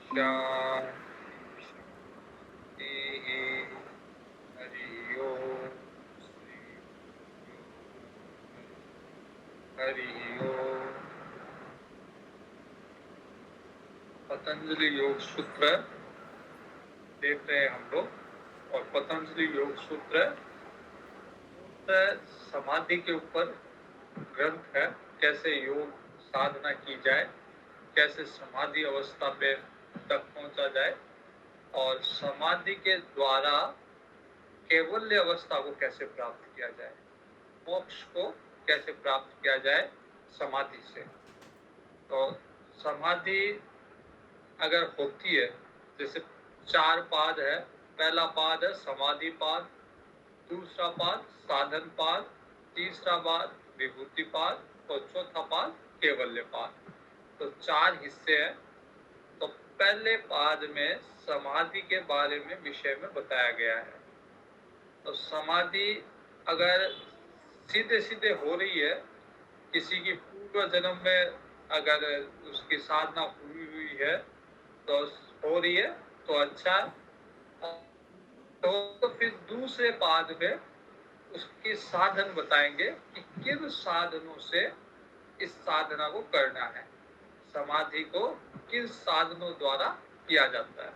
शांति शांति। हरि ओम श्री हरि ओम। पतंजलि योग सूत्र देख रहे हैं हम लोग, और पतंजलि योग सूत्र समाधि के ऊपर ग्रंथ है। कैसे योग साधना की जाए, कैसे समाधि अवस्था पे तक पहुंचा जाए, और समाधि के द्वारा कैवल्य अवस्था को कैसे प्राप्त किया जाए, मोक्ष को कैसे प्राप्त किया जाए समाधि से। तो समाधि अगर होती है, जैसे 4 पाद है। पहला पाद है समाधि पाद, दूसरा पाद साधन पाद, तीसरा पाद विभूति पाद, और चौथा पाद कैवल्य पाद। तो 4 हिस्से हैं। तो पहले पाद में समाधि के बारे में विषय में बताया गया है। तो समाधि अगर सीधे सीधे हो रही है, किसी की पूर्व जन्म में अगर उसकी साधना पूरी हुई है तो हो रही है तो अच्छा। तो फिर दूसरे पाद में उसके साधन बताएंगे कि किन साधनों से इस साधना को करना है, समाधि को किन साधनों द्वारा किया जाता है।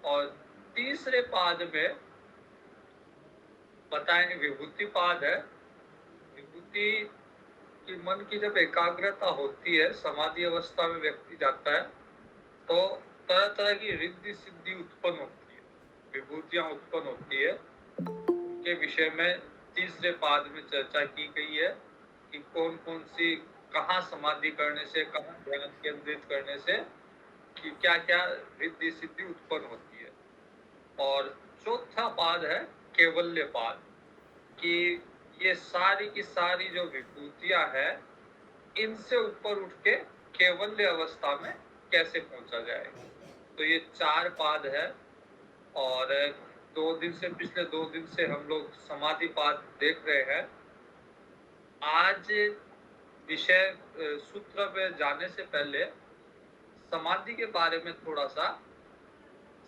और तीसरे पाद में बताएंगे विभूति पाद है। विभूति की मन की जब एकाग्रता होती है, समाधि अवस्था में व्यक्ति जाता है, तो तरह तरह की रिद्धि सिद्धि उत्पन्न होती है, विभूतियां उत्पन्न होती है। उनके विषय में तीसरे पाद में चर्चा की गई है कि कौन कौन सी, कहाँ समाधि करने से, कहाँ ध्यान केंद्रित करने से कि क्या क्या रिद्धि सिद्धि उत्पन्न होती है। और चौथा पाद है कैवल्य पाद, कि ये सारी की सारी जो विभूतियां है, इनसे ऊपर उठ के कैवल्य अवस्था में कैसे पहुंचा जाए। तो ये 4 पाद है। और पिछले 2 दिन से हम लोग समाधि पाद देख रहे हैं। आज विषय सूत्र पे जाने से पहले समाधि के बारे में थोड़ा सा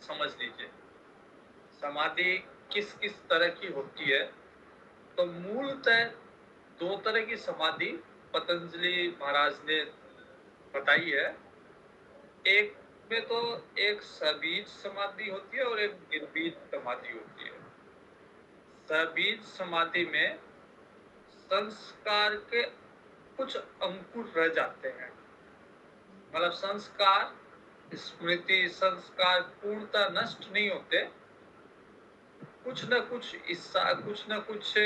समझ लीजिए। समाधि किस किस तरह की होती है। तो मूलतः 2 तरह की समाधि पतंजलि महाराज ने बताई है। एक में तो एक सबीज समाधि होती है और एक निर्बीज समाधि होती है। सबीज समाधि में संस्कार के कुछ अंकुर रह जाते हैं, मतलब संस्कार, स्मृति, संस्कार पूर्णतः नष्ट नहीं होते, कुछ न कुछ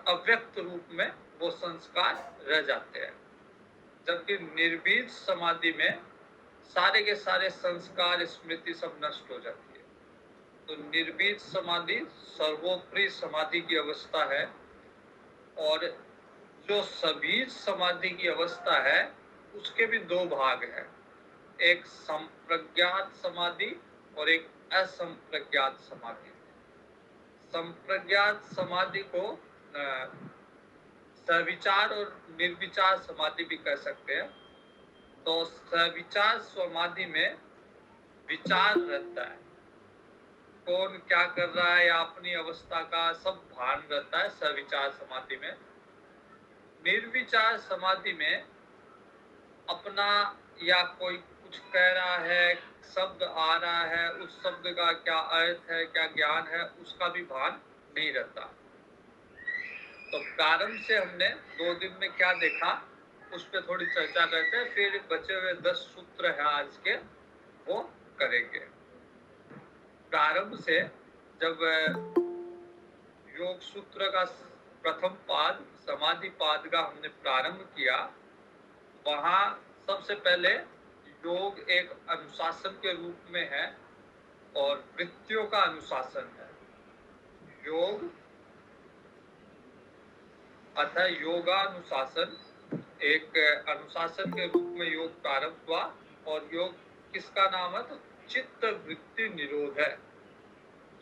अव्यक्त रूप में वो संस्कार रह जाते हैं। जबकि निर्बीज समाधि में सारे के सारे संस्कार, स्मृति सब नष्ट हो जाती है। तो निर्बीज समाधि सर्वोपरि समाधि की अवस्था है। और जो सबीज समाधि की अवस्था है, उसके भी 2 भाग हैं, एक संप्रज्ञात समाधि और एक असंप्रज्ञात समाधि। संप्रज्ञात समाधि को सविचार और निर्विचार समाधि भी कह सकते हैं। तो सविचार समाधि में विचार रहता है, कौन क्या कर रहा है या अपनी अवस्था का सब भान रहता है सविचार समाधि में। निर्विचार समाधि में अपना या कोई कुछ कह रहा है, शब्द आ रहा है, उस शब्द का क्या अर्थ है, क्या ज्ञान है, उसका भी भान नहीं रहता। तो प्रारंभ से हमने 2 दिन में क्या देखा, उस पर थोड़ी चर्चा करते हैं, फिर बचे हुए 10 सूत्र है आज के, वो करेंगे। प्रारंभ से जब योग सूत्र का प्रथम पाद समाधि पाद का हमने प्रारंभ किया, वहां सबसे पहले योग एक अनुशासन के रूप में है और वृत्तियों का अनुशासन है। योग अतः योगानुशासन एक अनुशासन के रूप में योग प्रारंभ हुआ। और योग किसका नाम है, तो चित्त वृत्ति निरोध है।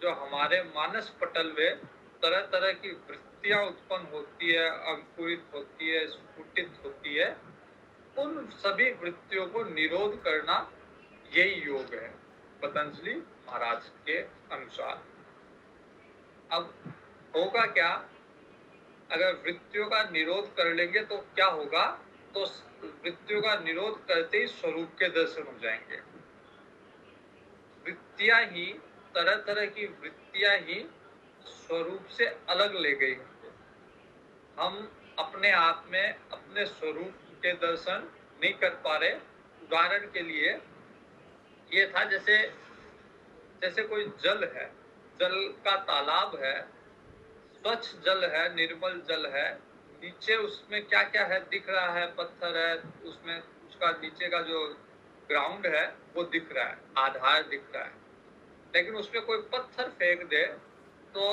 जो हमारे मानस पटल में तरह तरह की वृत्तियां उत्पन्न होती है, अंकुरित होती है, स्फुटित होती है, उन सभी वृत्तियों को निरोध करना, यही योग है पतंजलि महाराज के अनुसार। अब होगा क्या, अगर वृत्तियों का निरोध कर लेंगे तो क्या होगा, तो वृत्तियों का निरोध करते ही स्वरूप के दर्शन हो जाएंगे। वृत्तियां ही, तरह तरह की वृत्तियां ही स्वरूप से अलग ले गई हमको। हम अपने आप में अपने स्वरूप के दर्शन नहीं कर पा रहे। उदाहरण के लिए ये था, जैसे जैसे कोई जल है, जल का तालाब है, स्वच्छ जल है, निर्मल जल है, नीचे उसमें क्या क्या है दिख रहा है, पत्थर है, उसमें उसका नीचे का जो ग्राउंड है वो दिख रहा है, आधार दिख रहा है। लेकिन उसमें कोई पत्थर फेंक दे तो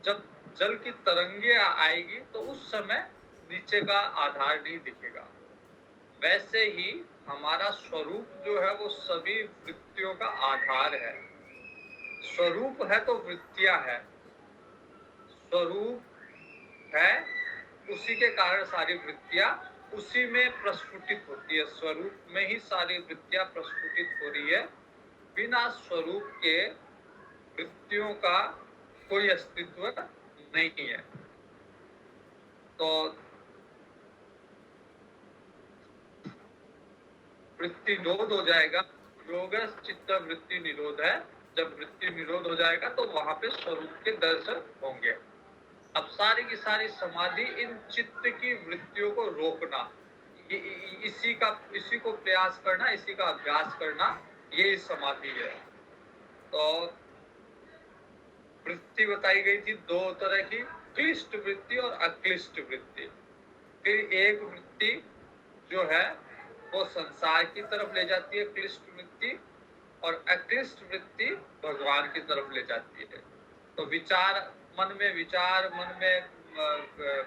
जब जल की तरंगे आएगी तो उस समय नीचे का आधार नहीं दिखेगा। वैसे ही हमारा स्वरूप जो है वो सभी वृत्तियों का आधार है। स्वरूप है तो वृत्तियां है, स्वरूप है उसी के कारण सारी वृत्तियां उसी में प्रस्फुटित होती है। स्वरूप में ही सारी वृत्तियां प्रस्फुटित हो रही है। बिना स्वरूप के वृत्तियों का कोई अस्तित्व नहीं है। तो वृत्ति निरोध हो जाएगा, योग चित्त वृत्ति निरोध है। जब वृत्ति निरोध हो जाएगा तो वहां पे स्वरूप के दर्शन होंगे। अब सारी की सारी समाधि इन चित्त की वृत्तियों को रोकना, इसी को प्रयास करना, इसी का अभ्यास करना, ये समाधि है। तो वृत्ति बताई गई थी दो तरह की, क्लिष्ट वृत्ति और अक्लिष्ट वृत्ति। फिर एक वृत्ति जो है वो संसार की तरफ ले जाती है, क्लिष्ट वृत्ति, और अक्लिष्ट वृत्ति भगवान की तरफ ले जाती है। तो विचार, मन में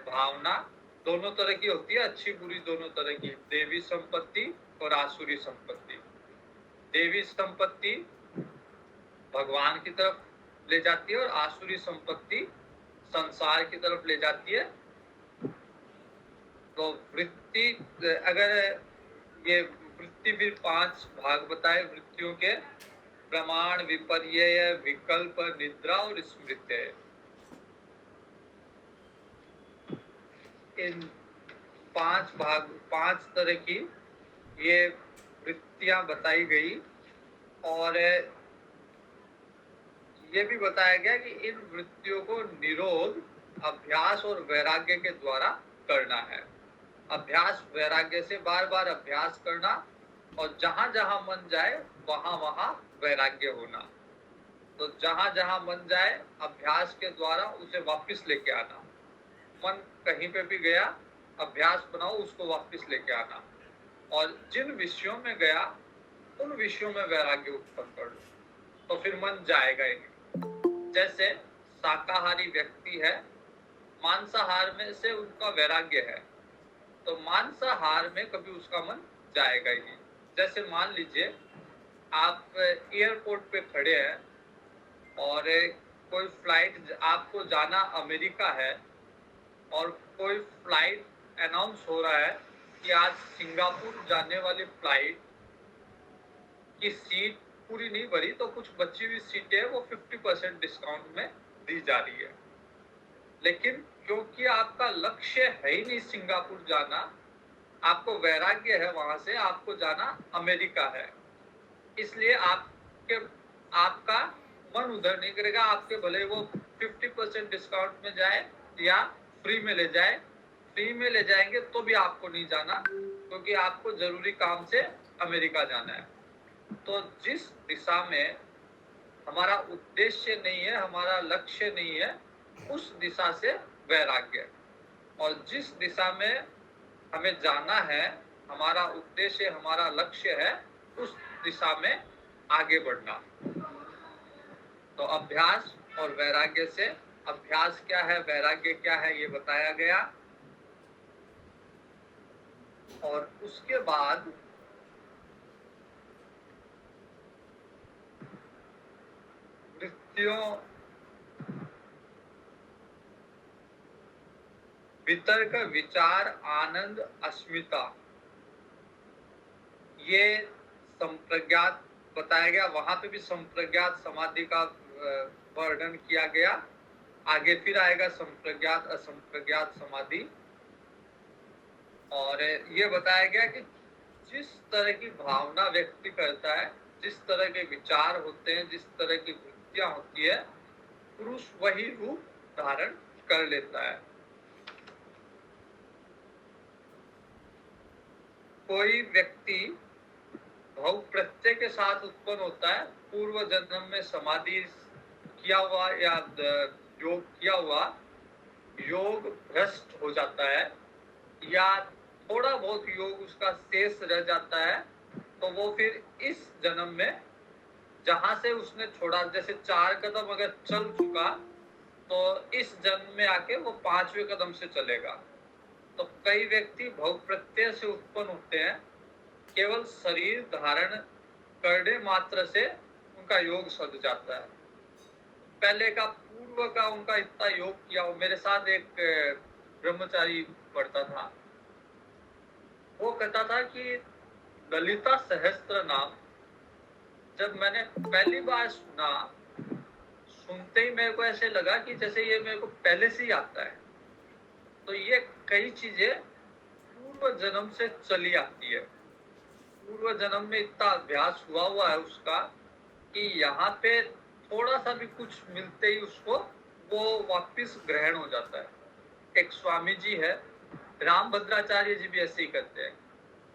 भावना दोनों तरह की होती है, अच्छी बुरी दोनों तरह की, देवी संपत्ति और आसुरी संपत्ति। देवी संपत्ति भगवान की तरफ ले जाती है और आसुरी संपत्ति संसार की तरफ ले जाती है। तो वृत्ति, अगर ये वृत्ति भी 5 भाग बताए वृत्तियों के, प्रमाण, विपर्यय, विकल्प, निद्रा और स्मृति। इन 5 तरह की ये वृत्तियां बताई गई। और ये भी बताया गया कि इन वृत्तियों को निरोध अभ्यास और वैराग्य के द्वारा करना है। अभ्यास वैराग्य से बार बार अभ्यास करना, और जहां जहां मन जाए वहां वहां वैराग्य होना। तो जहां जहां मन जाए अभ्यास के द्वारा उसे वापस लेके आना। मन कहीं पे भी गया, अभ्यास बनाओ उसको वापस लेके आना। और जिन विषयों में गया उन विषयों में वैराग्य उत्पन्न कर लो, तो फिर मन जाएगा ही नहीं। जैसे शाकाहारी व्यक्ति है, मांसाहार में से उनका वैराग्य है, तो मांसाहार में कभी उसका मन जाएगा ही नहीं। जैसे मान लीजिए आप एयरपोर्ट पे खड़े हैं और कोई फ्लाइट, आपको जाना अमेरिका है, और कोई फ्लाइट अनाउंस हो रहा है कि आज सिंगापुर जाने वाली फ्लाइट की सीट पूरी नहीं भरी, तो कुछ बची हुई सीटें वो 50% डिस्काउंट में दी जा रही है। लेकिन क्योंकि आपका लक्ष्य है ही नहीं सिंगापुर जाना, आपको वैराग्य है वहां से, आपको जाना अमेरिका है, इसलिए आपका मन उधर नहीं करेगा। आपके भले वो 50% डिस्काउंट में जाए या फ्री में ले जाए, फ्री में ले जाएंगे तो भी आपको नहीं जाना, क्योंकि आपको जरूरी काम से अमेरिका जाना है। तो जिस दिशा में हमारा उद्देश्य नहीं है, हमारा लक्ष्य नहीं है, उस दिशा से वैराग्य। और जिस दिशा में हमें जाना है, हमारा उद्देश्य, हमारा लक्ष्य है, उस दिशा में आगे बढ़ना। तो अभ्यास और वैराग्य से, अभ्यास क्या है, वैराग्य क्या है, ये बताया गया। और उसके बाद वृत्तियों, वितर्क, विचार, आनंद, अस्मिता, ये संप्रज्ञात बताया गया, वहां पे भी संप्रज्ञात समाधि का वर्णन किया गया। आगे फिर आएगा संप्रज्ञात असंप्रज्ञात समाधि, और ये बताया गया कि जिस तरह की भावना व्यक्ति करता है, जिस तरह के विचार होते हैं, जिस तरह की वृत्तियां होती है, पुरुष वही रूप धारण कर लेता है। कोई व्यक्ति भव प्रत्यय के साथ उत्पन्न होता है, पूर्व जन्म में समाधि किया हुआ या योग किया हुआ, योग भ्रष्ट हो जाता है या थोड़ा बहुत योग उसका शेष रह जाता है, तो वो फिर इस जन्म में जहां से उसने छोड़ा, जैसे 4 कदम अगर चल चुका, तो इस जन्म में आके वो 5वें कदम से चलेगा। तो कई व्यक्ति भव प्रत्यय से उत्पन्न होते हैं, केवल शरीर धारण करने मात्र से उनका योग सध जाता है। पहले का पूर्व का उनका इतना योग किया हो। मेरे साथ एक ब्रह्मचारी पढ़ता था, वो कहता था कि ललिता सहस्त्र नाम जब मैंने पहली बार सुना, सुनते ही मेरे को ऐसे लगा कि जैसे ये मेरे को पहले से ही आता है। तो ये कई चीजें पूर्व जन्म से चली आती है। पूर्व जन्म में इतना अभ्यास हुआ है उसका कि यहाँ पे थोड़ा सा भी कुछ मिलते ही उसको वो वापिस ग्रहण हो जाता है। एक स्वामी जी है, रामभद्राचार्य जी भी ऐसे ही करते हैं।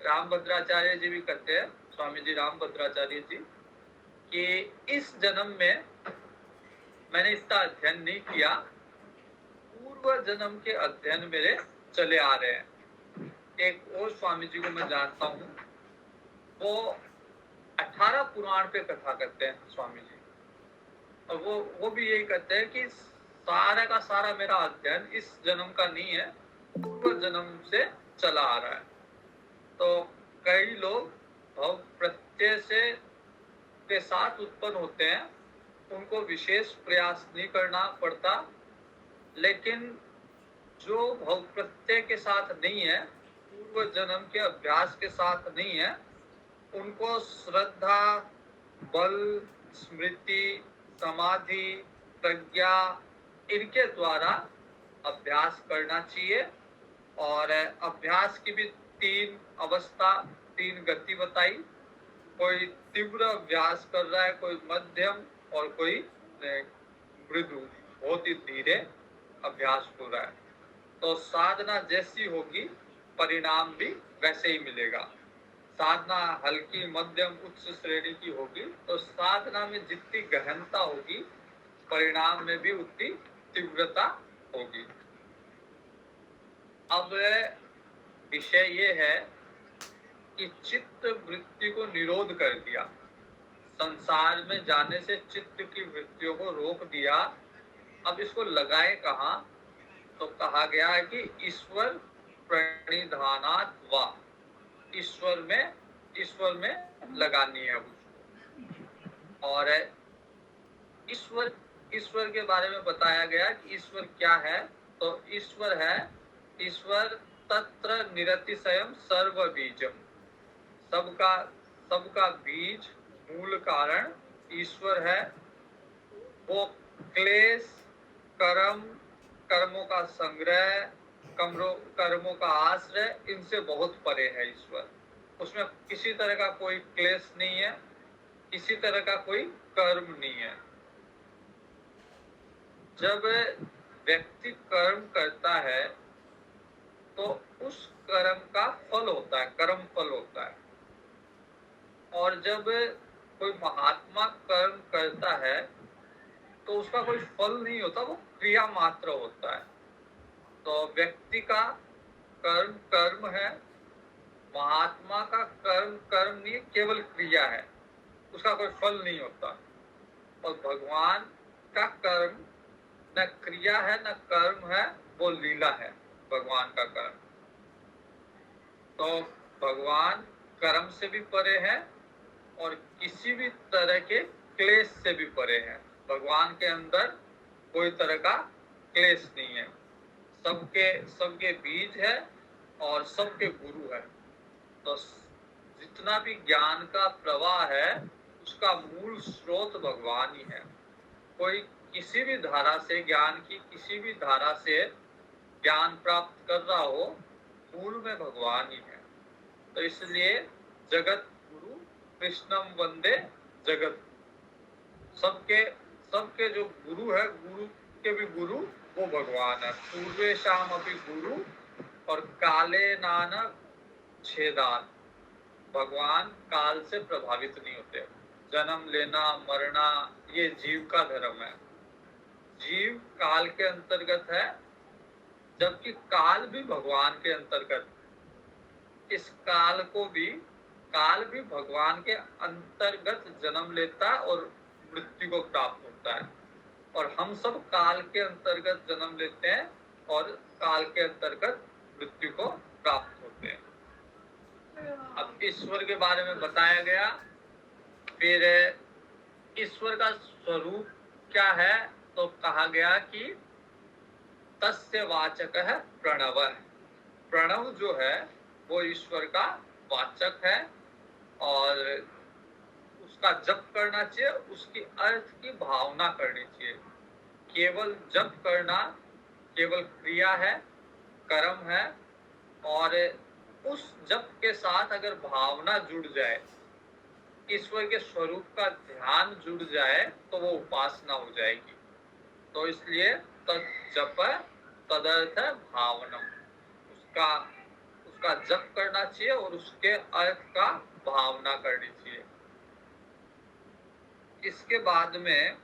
रामभद्राचार्य जी भी करते हैं, स्वामी जी रामभद्राचार्य जी, कि इस जन्म में मैंने इसका अध्ययन नहीं किया, पूर्व जन्म के अध्ययन मेरे चले आ रहे हैं। एक और स्वामी जी को मैं जानता हूँ, वो 18 पुराण पे कथा करते हैं स्वामी जी, और वो भी यही कहते हैं कि सारा का सारा मेरा अध्ययन इस जन्म का नहीं है, पूर्व जन्म से चला आ रहा है। तो कई लोग भव प्रत्यय से के साथ उत्पन्न होते हैं, उनको विशेष प्रयास नहीं करना पड़ता, लेकिन जो भव प्रत्यय के साथ नहीं है, पूर्व जन्म के अभ्यास के साथ नहीं है, उनको श्रद्धा, बल, स्मृति, समाधि, प्रज्ञा, इनके द्वारा अभ्यास करना चाहिए। और अभ्यास की भी 3 अवस्था, 3 गति बताई। कोई तीव्र अभ्यास कर रहा है, कोई मध्यम, और कोई मृदु, बहुत ही धीरे अभ्यास हो रहा है। तो साधना जैसी होगी, परिणाम भी वैसे ही मिलेगा। साधना हल्की, मध्यम, उच्च श्रेणी की होगी, तो साधना में जितनी गहनता होगी, परिणाम में भी उतनी तीव्रता होगी। अब विषय ये है कि चित्त वृत्ति को निरोध कर दिया, संसार में जाने से चित्त की वृत्तियों को रोक दिया। अब इसको लगाए कहाँ? तो कहा गया है कि ईश्वर प्रणिधानात् वा, ईश्वर में लगानी है उसको। और ईश्वर के बारे में बताया गया कि ईश्वर क्या है। तो ईश्वर तत्र निरतिशयम सर्व बीजम, सबका बीज, मूल कारण ईश्वर है। वो क्लेश, कर्मों का संग्रह, कर्मों का आश्रय, इनसे बहुत परे है ईश्वर। उसमें किसी तरह का कोई क्लेश नहीं है, किसी तरह का कोई कर्म नहीं है। जब व्यक्ति कर्म करता है तो उस कर्म का फल होता है, कर्म फल होता है। और जब कोई महात्मा कर्म करता है तो उसका कोई फल नहीं होता, वो क्रिया मात्र होता है। तो व्यक्ति का कर्म कर्म है, महात्मा का कर्म नहीं, केवल क्रिया है, उसका कोई फल नहीं होता। और भगवान का कर्म न क्रिया है न कर्म है, वो लीला है भगवान का कर्म। तो भगवान कर्म से भी परे है और किसी भी तरह के क्लेश से भी परे है। भगवान के अंदर कोई तरह का क्लेश नहीं है, सबके बीज है और सबके गुरु है। तो जितना भी ज्ञान का प्रवाह है, उसका मूल स्रोत भगवान ही है। कोई किसी भी धारा से, ज्ञान की किसी भी धारा से ज्ञान प्राप्त कर रहा हो, मूल में भगवान ही है। तो इसलिए जगत गुरु कृष्णम वंदे जगत, सबके सबके जो गुरु है, गुरु के भी गुरु वो भगवान है। पूर्वेशाम अपि गुरु और काले नानक छेदान, भगवान काल से प्रभावित नहीं होते। जन्म लेना मरना ये जीव का धर्म है, जीव काल के अंतर्गत है, जबकि काल भी भगवान के अंतर्गत। इस काल भी भगवान के अंतर्गत जन्म लेता है और मृत्यु को प्राप्त होता है, और हम सब काल के अंतर्गत जन्म लेते हैं और काल के अंतर्गत मृत्यु को प्राप्त होते हैं। अब ईश्वर के बारे में बताया गया। फिर ईश्वर का स्वरूप क्या है, तो कहा गया कि तस्य वाचक है प्रणव। प्रणव जो है वो ईश्वर का वाचक है, और उसका जप करना चाहिए, उसकी अर्थ की भावना करनी चाहिए। केवल जप करना केवल क्रिया है, कर्म है, और उस जप के साथ अगर भावना जुड़ जाए, ईश्वर के स्वरूप का ध्यान जुड़ जाए, तो वो उपासना हो जाएगी। तो इसलिए तद जप तदर्थ भावनम, उसका जप करना चाहिए और उसके अर्थ का भावना करनी चाहिए। इसके बाद में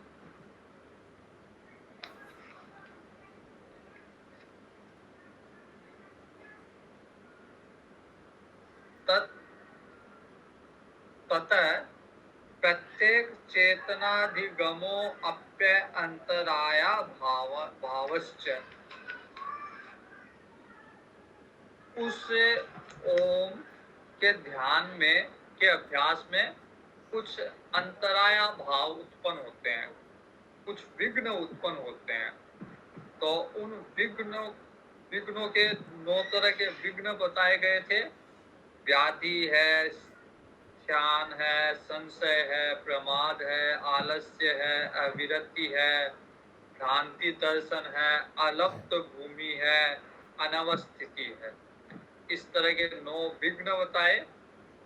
ततः प्रत्येक चेतनाधिगमो अप्य अंतराया भावश्च, उस ओम के ध्यान में के अभ्यास में कुछ अंतराया भाव उत्पन्न होते हैं, कुछ विघ्न उत्पन्न होते हैं। तो उन विघ्नों के 9 तरह के विघ्न बताए गए थे। व्याधि है, ध्यान है, संशय है, प्रमाद है, आलस्य है, अविरति है, भ्रांति दर्शन है, अलप्त भूमि है, अनवस्थिति है। इस तरह के 9 विघ्न बताए,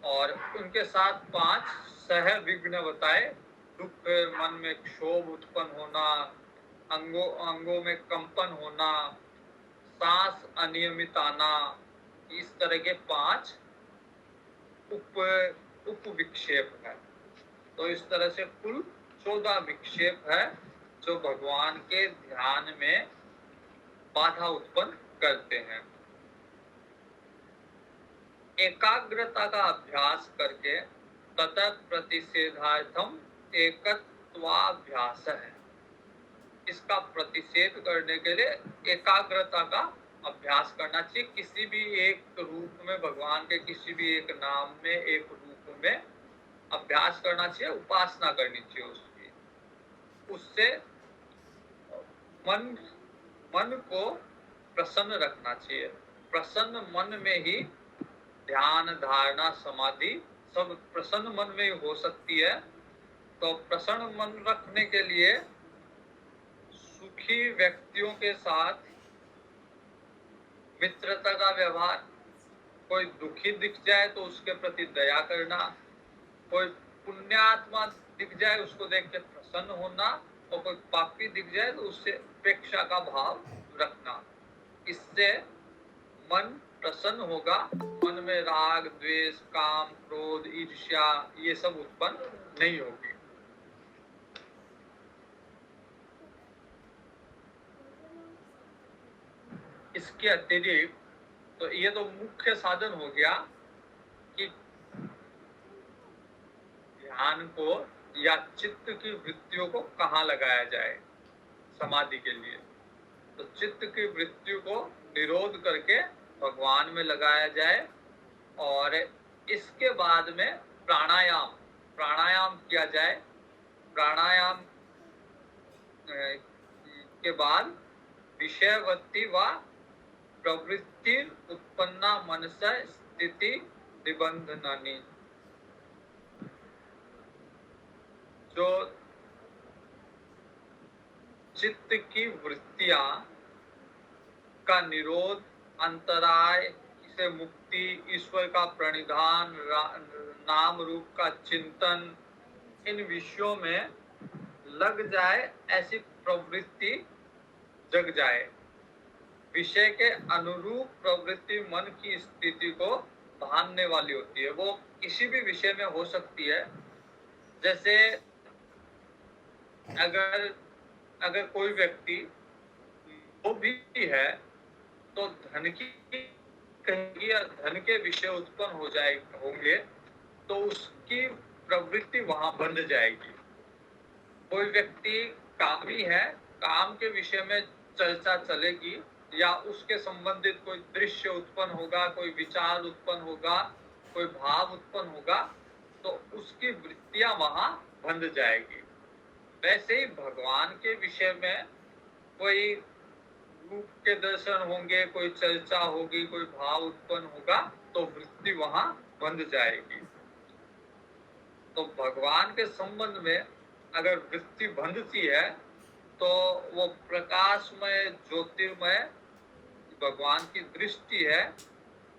और उनके साथ 5 सह विघ्न बताए। दुख, मन में क्षोभ उत्पन्न होना, अंगों में कंपन होना, सांस अनियमित आना, इस तरह के 5 उप विक्षेप है। तो इस तरह से कुल 14 विक्षेप है जो भगवान के ध्यान में बाधा उत्पन्न करते हैं। एकाग्रता का अभ्यास करके ततः प्रतिषेधार्थम एकत्वाभ्यास है। इसका प्रतिषेध करने के लिए एकाग्रता का अभ्यास करना चाहिए। किसी भी एक रूप में, भगवान के किसी भी एक नाम में, एक रूप में अभ्यास करना चाहिए, उपासना करनी चाहिए उसकी। उससे मन को प्रसन्न रखना चाहिए। प्रसन्न मन में ही ध्यान, धारणा, समाधि सब प्रसन्न मन में ही हो सकती है। तो प्रसन्न मन रखने के लिए सुखी व्यक्तियों के साथ मित्रता का व्यवहार, कोई दुखी दिख जाए तो उसके प्रति दया करना, कोई पुण्यात्मा दिख जाए उसको देख के प्रसन्न होना, और कोई पापी दिख जाए तो उससे उपेक्षा का भाव रखना। इससे मन प्रसन्न होगा, मन में राग, द्वेष, काम, क्रोध, ईर्ष्या ये सब उत्पन्न नहीं होगी। इसके अतिरिक्त तो ये तो मुख्य साधन हो गया कि ध्यान को या चित्त की वृत्तियों को कहाँ लगाया जाए समाधि के लिए। तो चित्त की वृत्तियों को निरोध करके भगवान में लगाया जाए, और इसके बाद में प्राणायाम किया जाए। प्राणायाम के बाद विषयवत्ति व प्रवृत्ति उत्पन्ना मनस स्थिति निबंधनानि। जो चित्त की वृत्तियां का निरोध, अंतराय से मुक्ति, ईश्वर का प्रणिधान, नाम रूप का चिंतन, इन विषयों में लग जाए, ऐसी प्रवृत्ति जग जाए। विषय के अनुरूप प्रवृत्ति मन की स्थिति को बांधने वाली होती है। वो किसी भी विषय में हो सकती है। जैसे अगर कोई व्यक्ति वो भी है तो धन के विषय उत्पन्न होंगे तो उसकी प्रवृत्ति वहां बंध जाएगी। कोई व्यक्ति कामी है, काम के विषय में चर्चा चलेगी या उसके संबंधित कोई दृश्य उत्पन्न होगा, कोई विचार उत्पन्न होगा, कोई भाव उत्पन्न होगा, तो उसकी वृत्तियां वहां बंध जाएगी। वैसे ही भगवान के विषय में कोई रूप के दर्शन होंगे, कोई चर्चा होगी, कोई भाव उत्पन्न होगा, तो वृत्ति वहां बंध जाएगी। तो भगवान के संबंध में अगर वृत्ति बंधती है तो वो प्रकाशमय, ज्योतिर्मय भगवान की दृष्टि है,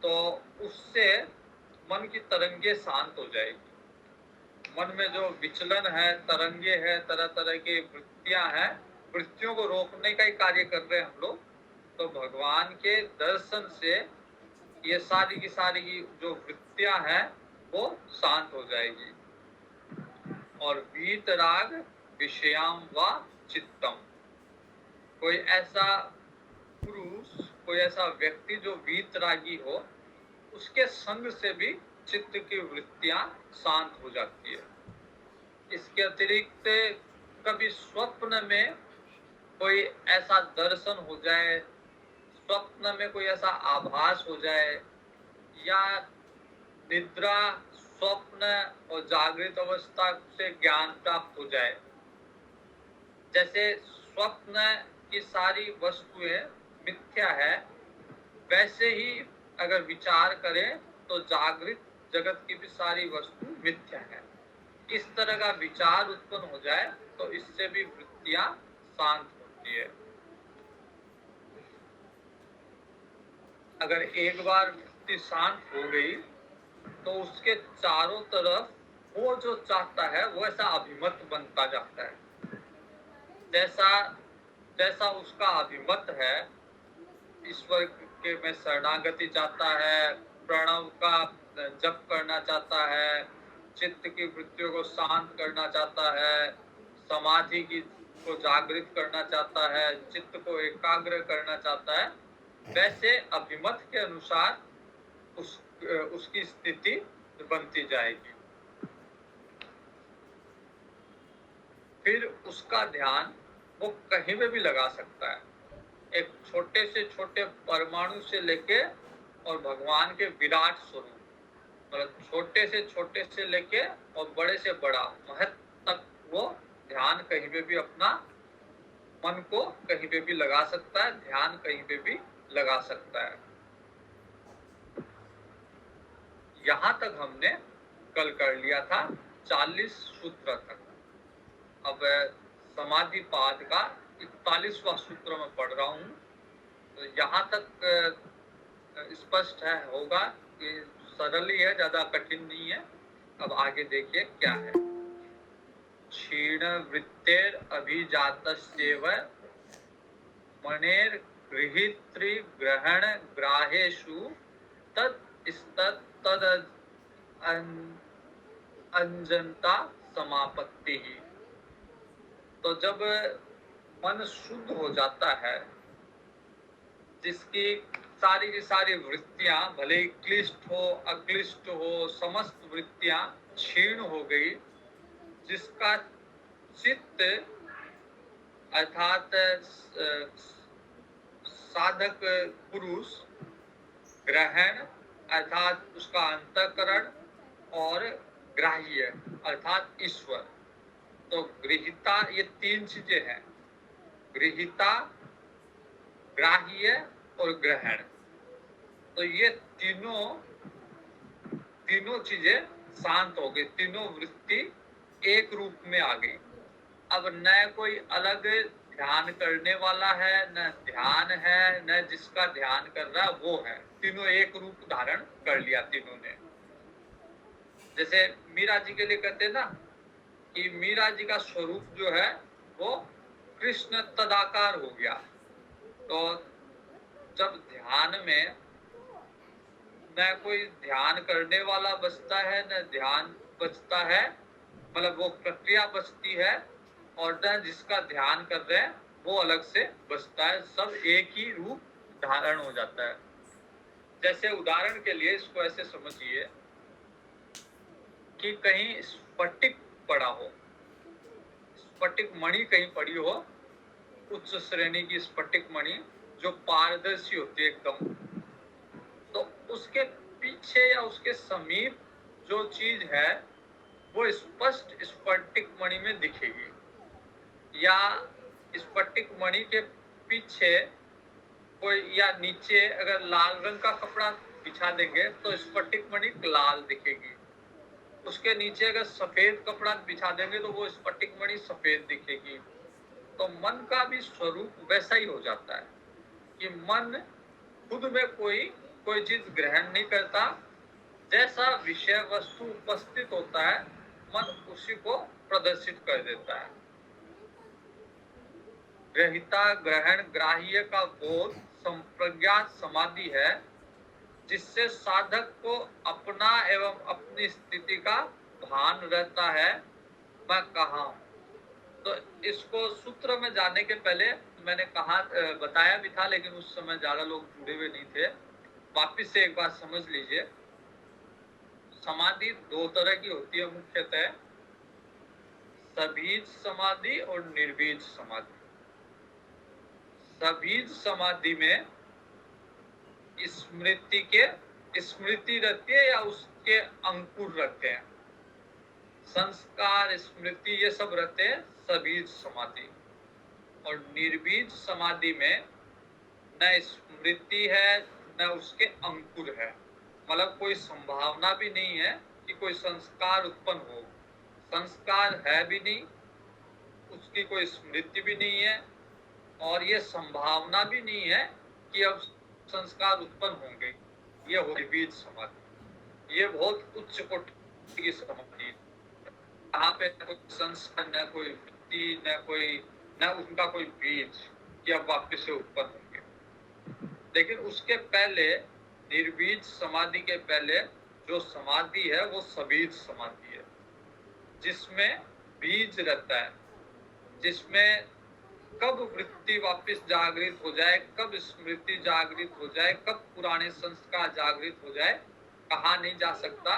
तो उससे मन की तरंगे शांत हो जाएगी। मन में जो विचलन है, तरंगे है, तरह तरह की वृत्तियां हैं, वृत्तियों को रोकने का ही कार्य कर रहे हैं हम लोग। तो भगवान के दर्शन से ये सारी की सारी जो वृत्तियां हैं वो शांत हो जाएगी। और वीतराग विषयाम व चित्तम, कोई ऐसा पुरुष, कोई ऐसा व्यक्ति जो वीतरागी हो, उसके संग से भी चित्त की वृत्तियां शांत हो जाती है। इसके अतिरिक्त कभी स्वप्न में कोई ऐसा दर्शन हो जाए, स्वप्न में कोई ऐसा आभास हो जाए, या निद्रा, स्वप्न और जागृत अवस्था से ज्ञान प्राप्त हो जाए। जैसे स्वप्न की सारी वस्तुएं मिथ्या है, वैसे ही अगर विचार करें तो जागृत जगत की भी सारी वस्तु मिथ्या है। इस तरह का विचार उत्पन्न हो जाए तो इससे भी वृत्तियां शांत होती है। अगर एक बार वृत्ति शांत हो गई तो उसके चारों तरफ वो जो चाहता है वो ऐसा अभिमत बनता जाता है। जैसा उसका अभिमत है, ईश्वर के में शरणागति चाहता है, प्रणव का जप करना चाहता है, चित्त की वृत्तियों को शांत करना चाहता है, समाधि को जागृत करना चाहता है, चित्त को एकाग्र करना चाहता है, वैसे अभिमत के अनुसार उसकी स्थिति बनती जाएगी। फिर उसका ध्यान वो कहीं में भी लगा सकता है। एक छोटे से छोटे परमाणु से लेके और भगवान के विराट स्वरूप, मतलब छोटे से लेके और बड़े से बड़ा महत तक वो ध्यान कहीं पे भी अपना मन को कहीं पे भी लगा सकता है, ध्यान कहीं पे भी लगा सकता है। यहाँ तक हमने कल कर लिया था 40 सूत्र तक। अब समाधि पाद का 41वां सूत्र में पढ़ रहा हूँ। तो यहाँ तक स्पष्ट है, होगा कि सरल ही है, ज्यादा कठिन नहीं है। अब आगे देखिए क्या है। क्षीण वृत्तेर अभिजातस्येव मनेर गृहीत्री ग्रहण ग्राहेषु तद अंजनता समापत्ति ही। तो जब मन शुद्ध हो जाता है, जिसकी सारी की सारी वृत्तियां भले ही क्लिष्ट हो अक्लिष्ट हो, समस्त वृत्तियां क्षीण हो गई, जिसका चित्त अर्थात साधक पुरुष ग्रहण अर्थात उसका अंतःकरण और ग्राह्य अर्थात ईश्वर, तो गृहीता, ये तीन चीजें हैं, गृहीता, ग्राह्य और ग्रहण। तो ये तीनों चीजें शांत हो गई, तीनों वृत्ति एक रूप में आ गई। अब न कोई अलग ध्यान करने वाला है, न ध्यान है, न जिसका ध्यान कर रहा है वो है, तीनों एक रूप धारण कर लिया तीनों ने। जैसे मीरा जी के लिए कहते हैं ना कि मीरा जी का स्वरूप जो है वो कृष्ण तदाकार हो गया। तो जब ध्यान में न कोई ध्यान करने वाला बचता है, न ध्यान बचता है, मतलब वो प्रक्रिया बचती है, और न जिसका ध्यान कर रहे हैं वो अलग से बचता है, सब एक ही रूप धारण हो जाता है। जैसे उदाहरण के लिए इसको ऐसे समझिए कि कहीं स्फटिक पड़ा हो, स्फटिक मणि कहीं पड़ी हो, उच्च श्रेणी की स्फटिक मणि जो पारदर्शी होती है एकदम, तो उसके पीछे या उसके समीप जो चीज है वो स्पष्ट स्फटिक मणि में दिखेगी, या स्फटिक मणि के पीछे कोई या नीचे अगर लाल रंग का कपड़ा बिछा देंगे तो स्फटिक मणि लाल दिखेगी, उसके नीचे अगर सफेद कपड़ा बिछा देंगे तो वो स्फटिक मणि सफेद दिखेगी। तो मन का भी स्वरूप वैसा ही हो जाता है कि मन खुद में कोई चीज ग्रहण नहीं करता, जैसा विषय वस्तु उपस्थित होता है मन उसी को प्रदर्शित कर देता है। ग्रहिता ग्रहण ग्राह्य का बोध संप्रज्ञात समाधि है, जिससे साधक को अपना एवं अपनी स्थिति का भान रहता है, मैं कहाँ हूँ। तो इसको सूत्र में जाने के पहले मैंने कहा बताया भी था, लेकिन उस समय ज्यादा लोग जुड़े हुए नहीं थे। वापिस से एक बार समझ लीजिए। समाधि दो तरह की होती है मुख्यतः, सबीज समाधि और निर्बीज समाधि। सबीज समाधि में स्मृति रहती है या उसके अंकुर रहते हैं, संस्कार स्मृति ये सब रहते हैं सबीज समाधि। और निर्बीज समाधि में न स्मृति है न उसके अंकुर है, मतलब कोई संभावना भी नहीं है कि कोई संस्कार उत्पन्न हो, संस्कार है भी नहीं, उसकी कोई स्मृति भी नहीं है, और ये संभावना भी नहीं है कि अब संस्कार उत्पन्न होंगे। ये हो निर्बीज समाधि, ये बहुत उच्च कोटि की समाधि। यहाँ पे कोई संस्कार, न कोई वृत्ति, न उनका कोई बीज कि अब वापिस से उत्पन्न होंगे। लेकिन उसके पहले, निर्बीज समाधि के पहले जो समाधि है वो सबीज समाधि है, जिसमें बीज रहता है, जिसमें कब वृत्ति वापस जागृत हो जाए, कब स्मृति जागृत हो जाए, कब पुराने संस्कार जागृत हो जाए, कहा नहीं जा सकता,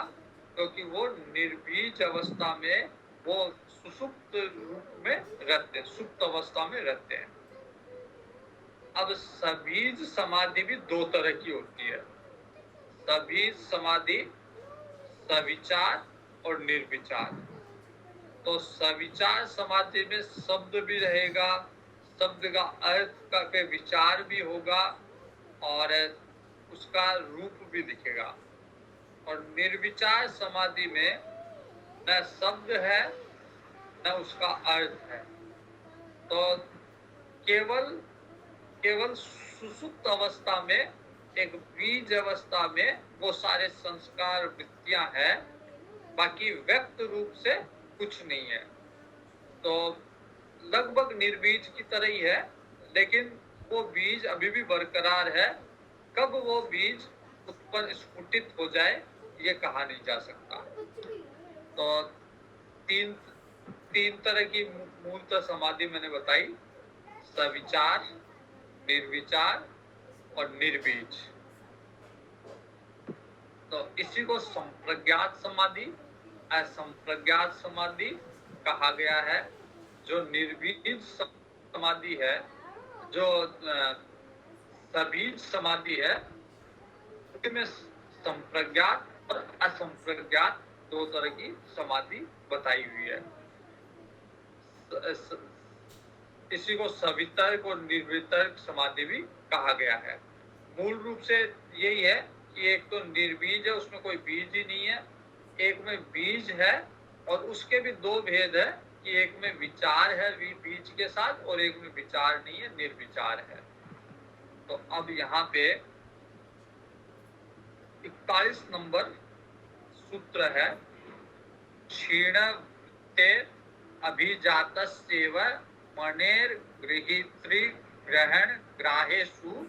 क्योंकि वो निर्बीज अवस्था में वो सुसुप्त रूप में रहते हैं, सुप्त अवस्था में रहते हैं। अब सबीज समाधि भी दो तरह की होती है। सबीज समाधि सविचार और निर्विचार। तो सविचार समाधि में शब्द भी रहेगा, शब्द का अर्थ का के विचार भी होगा, और उसका रूप भी दिखेगा। और निर्विचार समाधि में न शब्द है न उसका अर्थ है, तो केवल सुसुप्त अवस्था में, एक बीज अवस्था में वो सारे संस्कार वृत्तियां हैं, बाकी व्यक्त रूप से कुछ नहीं है। तो लगभग निर्बीज की तरह ही है, लेकिन वो बीज अभी भी बरकरार है। कब वो बीज उत्पन्न स्फुटित हो जाए ये कहा नहीं जा सकता। तो तीन तरह की मूलतः समाधि मैंने बताई, सविचार, निर्विचार और निर्बीज। तो इसी को संप्रज्ञात समाधि, असंप्रज्ञात समाधि कहा गया है। जो निर्बीज समाधि है, जो सबीज समाधि है, उसमें संप्रज्ञात और असंप्रज्ञात दो तरह की समाधि बताई हुई है। इसी को सवितर्क और निर्वितर्क समाधि भी कहा गया है। मूल रूप से यही है कि एक तो निर्बीज है, उसमें कोई बीज ही नहीं है, एक में बीज है और उसके भी दो भेद है कि एक में विचार है बीज के साथ और एक में विचार नहीं है, निर्विचार है। तो अब यहाँ पे 41 नंबर सूत्र है, क्षीण वृत्ते अभिजातस्येव मनेर गृहीत्री ग्रहण ग्राहेषु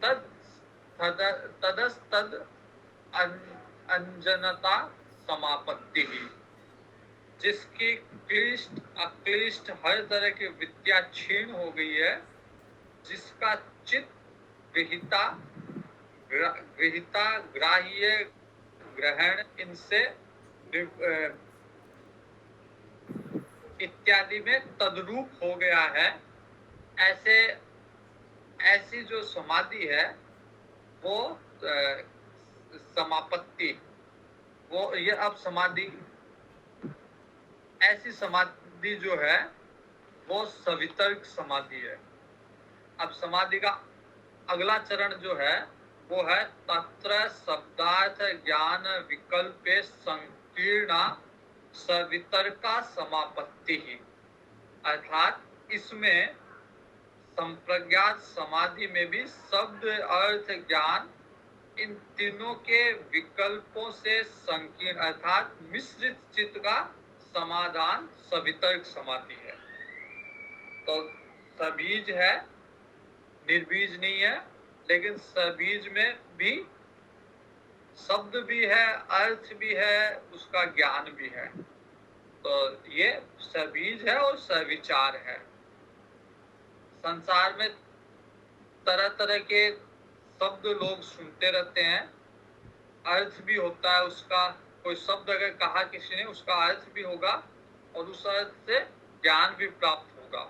तद तदस्तद अंजनता समापत्ति ही। जिसकी क्लिष्ट अक्लिष्ट हर तरह की विद्या क्षीण हो गई है, जिसका चित्त गृहीता ग्राह्य ग्रहण इनसे इत्यादि में तद्रूप हो गया है, ऐसी जो समाधि है वो समापत्ति, वो ये अब समाधि, ऐसी समाधि जो है वो सवितर्क समाधि है। अब समाधि का अगला चरण जो है वो है तत्र शब्दार्थ ज्ञान विकल्पे संकीर्णा सवितर्का समापत्ति ही। अर्थात इसमें संप्रज्ञात समाधि में भी शब्द अर्थ ज्ञान इन तीनों के विकल्पों से संकीर्ण अर्थात मिश्रित चित्त का समाधान सवितर्क समाधि है। तो सबीज है, निर्बीज नहीं है, लेकिन सबीज में भी शब्द भी है, अर्थ भी है, उसका ज्ञान भी है। तो ये सबीज है और सविचार है। संसार में तरह तरह के शब्द लोग सुनते रहते हैं, अर्थ भी होता है उसका, कोई शब्द अगर कहा किसी ने उसका अर्थ भी होगा और उस अर्थ से ज्ञान भी प्राप्त होगा।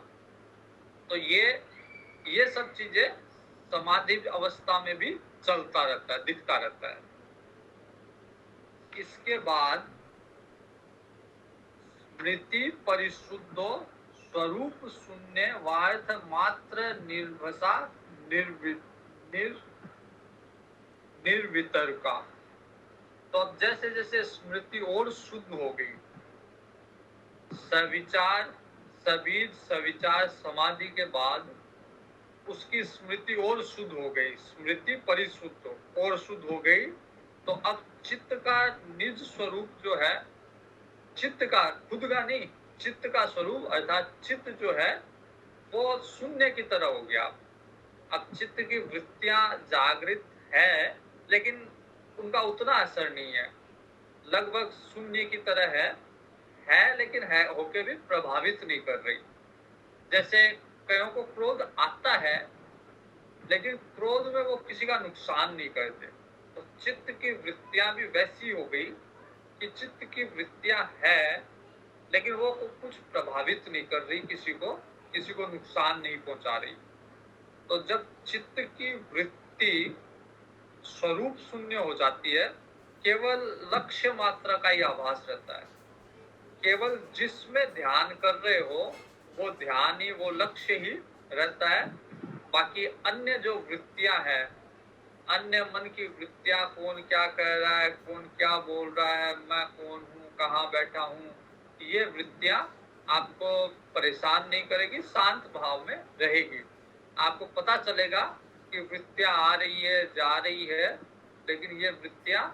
तो ये सब चीजें समाधि अवस्था में भी चलता रहता है, दिखता रहता है। इसके बाद स्मृति परिशुद्धो स्वरूप शून्य वार्थ मात्र निर्भसा निर्वितर्का। तो अब जैसे जैसे स्मृति और शुद्ध हो गई, सविचार सबीज सविचार समाधि के बाद उसकी स्मृति और शुद्ध हो गई, स्मृति परिशुद्ध और शुद्ध हो गई। तो अब चित्त का निज स्वरूप जो है, चित्त का खुद का नहीं, चित्त का स्वरूप अर्थात चित्त जो है वो शून्य की तरह हो गया। अब चित्त की वृत्तियां जागृत है लेकिन उनका उतना असर नहीं है, लगभग शून्य की तरह है लेकिन है होके भी प्रभावित नहीं कर रही। जैसे कईयों को क्रोध आता है लेकिन क्रोध में वो किसी का नुकसान नहीं करते। तो चित्त की वृत्तियां भी वैसी हो गई कि चित्त की वृत्तियां है लेकिन वो कुछ प्रभावित नहीं कर रही, किसी को नुकसान नहीं पहुंचा रही। तो जब चित्त की वृत्ति स्वरूप शून्य हो जाती है, केवल लक्ष्य मात्रा का ही आभास रहता है, केवल जिसमें ध्यान कर रहे हो वो ध्यान ही, वो लक्ष्य ही रहता है। बाकी अन्य जो वृत्तियां हैं, अन्य मन की वृत्तियां, कौन क्या कह रहा है, कौन क्या बोल रहा है, मैं कौन हूँ, कहाँ बैठा हूँ, ये वृत्तियां आपको परेशान नहीं करेगी, शांत भाव में रहेगी। आपको पता चलेगा कि वृत्तियां आ रही है, जा रही है, लेकिन ये वृत्तियां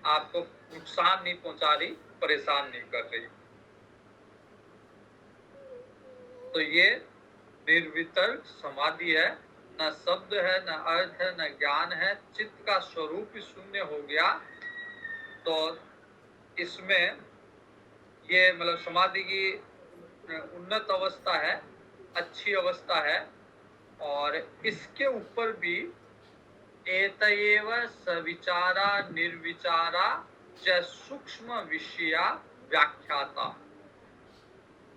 आपको नुकसान नहीं पहुंचा रही, परेशान नहीं कर रही। तो ये निर्वितर्क समाधि है, न शब्द है, न अर्थ है, न ज्ञान है, चित्त का स्वरूप ही शून्य हो गया। तो इसमें ये मतलब समाधि की उन्नत अवस्था है, अच्छी अवस्था है। और इसके ऊपर भी एतएव सविचारा निर्विचारा च सूक्ष्म विषया व्याख्याता,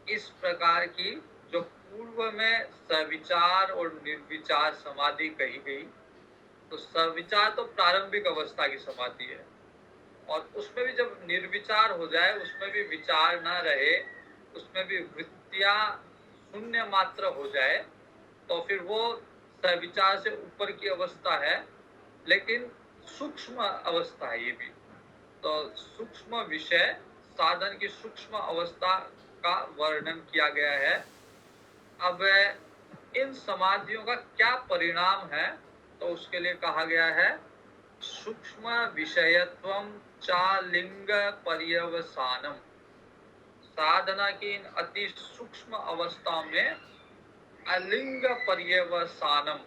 इस प्रकार की जो पूर्व में सविचार और निर्विचार समाधि कही गई, तो सविचार तो प्रारंभिक अवस्था की समाधि है, और उसमें भी जब निर्विचार हो जाए, उसमें भी विचार न रहे, उसमें भी वृत्तियां शून्य मात्र हो जाए, तो फिर वो सविचार से ऊपर की अवस्था है, लेकिन सूक्ष्म अवस्था है ये भी। तो सूक्ष्म विषय साधन की सूक्ष्म अवस्था का वर्णन किया गया है। अब इन समाधियों का क्या परिणाम है, तो उसके लिए कहा गया है सूक्ष्म विषयत्वम चालिंग पर्यवसानम। साधना की इन अति सूक्ष्म अवस्था में अलिंग पर्यवसानम,